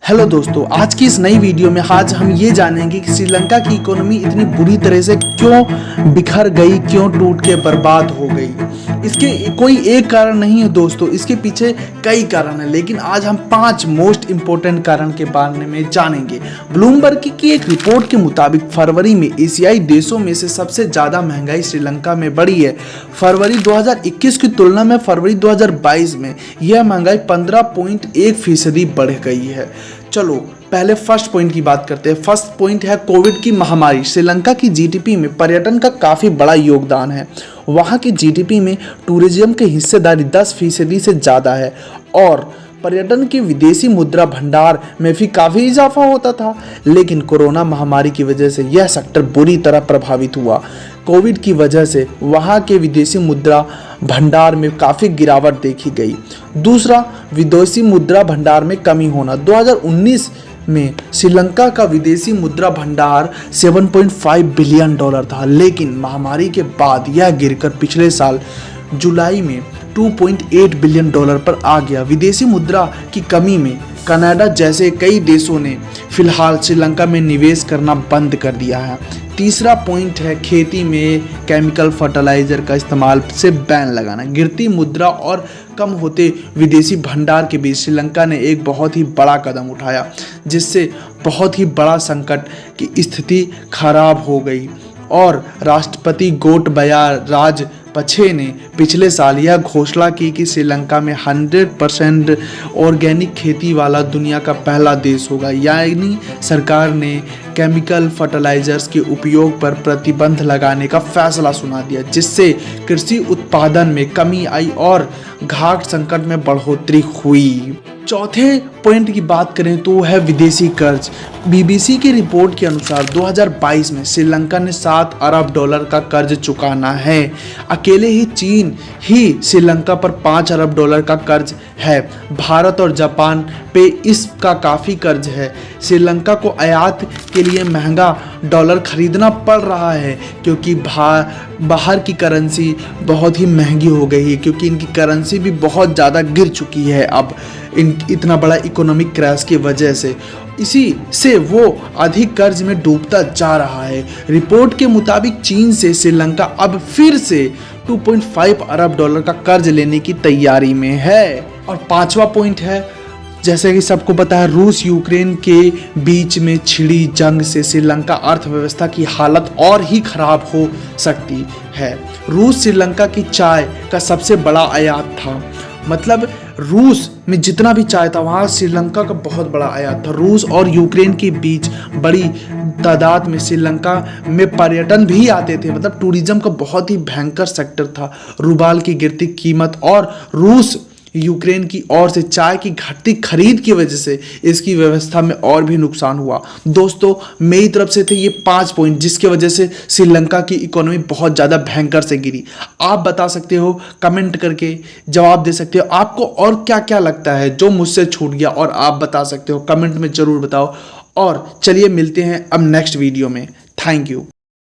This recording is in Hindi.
हेलो दोस्तों, आज की इस नई वीडियो में आज हम ये जानेंगे कि श्रीलंका की इकोनॉमी इतनी बुरी तरह से क्यों बिखर गई, क्यों टूट के बर्बाद हो गई। इसके कोई एक कारण नहीं है दोस्तों, इसके पीछे कई कारण हैं, लेकिन आज हम 5 मोस्ट इंपोर्टेंट कारण के बारे में जानेंगे। ब्लूमबर्ग की एक रिपोर्ट के मुताबिक फरवरी में एशियाई देशों में से सबसे ज़्यादा महंगाई श्रीलंका में बढ़ी है। फरवरी 2021 की तुलना में फरवरी 2022 में यह महंगाई 15.1% बढ़ गई है। चलो पहले फर्स्ट पॉइंट की बात करते हैं। फर्स्ट पॉइंट है कोविड की महामारी। श्रीलंका की जीडीपी में पर्यटन का काफ़ी बड़ा योगदान है। वहाँ की जीडीपी में टूरिज्म की हिस्सेदारी 10% से ज़्यादा है और पर्यटन के विदेशी मुद्रा भंडार में भी काफ़ी इजाफा होता था, लेकिन कोरोना महामारी की वजह से यह सेक्टर बुरी तरह प्रभावित हुआ। कोविड की वजह से वहाँ के विदेशी मुद्रा भंडार में काफ़ी गिरावट देखी गई। दूसरा, विदेशी मुद्रा भंडार में कमी होना। 2019 में श्रीलंका का विदेशी मुद्रा भंडार $7.5 बिलियन था, लेकिन महामारी के बाद यह गिरकर पिछले साल जुलाई में $2.8 बिलियन पर आ गया। विदेशी मुद्रा की कमी में कनाडा जैसे कई देशों ने फिलहाल श्रीलंका में निवेश करना बंद कर दिया है। तीसरा पॉइंट है खेती में केमिकल फर्टिलाइजर का इस्तेमाल से बैन लगाना। गिरती मुद्रा और कम होते विदेशी भंडार के बीच श्रीलंका ने एक बहुत ही बड़ा कदम उठाया, जिससे बहुत ही बड़ा संकट की स्थिति खराब हो गई और राष्ट्रपति गोटबाया राजपक्षे ने पिछले साल यह घोषणा की कि श्रीलंका में 100% ऑर्गेनिक खेती वाला दुनिया का पहला देश होगा। यानी सरकार ने केमिकल फर्टिलाइजर्स के उपयोग पर प्रतिबंध लगाने का फैसला सुना दिया, जिससे कृषि उत्पादन में कमी आई और घाट संकट में बढ़ोतरी हुई। चौथे पॉइंट की बात करें तो है विदेशी कर्ज। बीबीसी की रिपोर्ट के अनुसार 2022 में श्रीलंका ने $7 अरब का कर्ज चुकाना है। अकेले ही चीन ही श्रीलंका पर $5 अरब का कर्ज है। भारत और जापान पे इसका काफ़ी कर्ज है। श्रीलंका को आयात के लिए महंगा डॉलर खरीदना पड़ रहा है, क्योंकि बाहर की करेंसी बहुत ही महंगी हो गई है, क्योंकि इनकी करेंसी भी बहुत ज़्यादा गिर चुकी है अब इतना बड़ा इकोनॉमिक क्रैश की वजह से। इसी से वो अधिक कर्ज में डूबता जा रहा है। रिपोर्ट के मुताबिक चीन से श्रीलंका अब फिर से $2.5 अरब का कर्ज लेने की तैयारी में है। और पांचवा पॉइंट है, जैसे कि सबको पता है, रूस यूक्रेन के बीच में छिड़ी जंग से श्रीलंका अर्थव्यवस्था की हालत और ही खराब हो सकती है। रूस श्रीलंका की चाय का सबसे बड़ा आयात था। मतलब रूस में जितना भी चाय था वहाँ श्रीलंका का बहुत बड़ा आयात था। रूस और यूक्रेन के बीच बड़ी तादाद में श्रीलंका में पर्यटन भी आते थे। मतलब टूरिज्म का बहुत ही भयंकर सेक्टर था। रूबाल की गिरती कीमत और रूस यूक्रेन की ओर से चाय की घटती खरीद की वजह से इसकी व्यवस्था में और भी नुकसान हुआ। दोस्तों, मेरी तरफ से थे ये 5 पॉइंट जिसके वजह से श्रीलंका की इकोनॉमी बहुत ज़्यादा भयंकर से गिरी। आप बता सकते हो, कमेंट करके जवाब दे सकते हो, आपको और क्या क्या लगता है जो मुझसे छूट गया, और आप बता सकते हो, कमेंट में ज़रूर बताओ। और चलिए मिलते हैं अब नेक्स्ट वीडियो में। Thank you.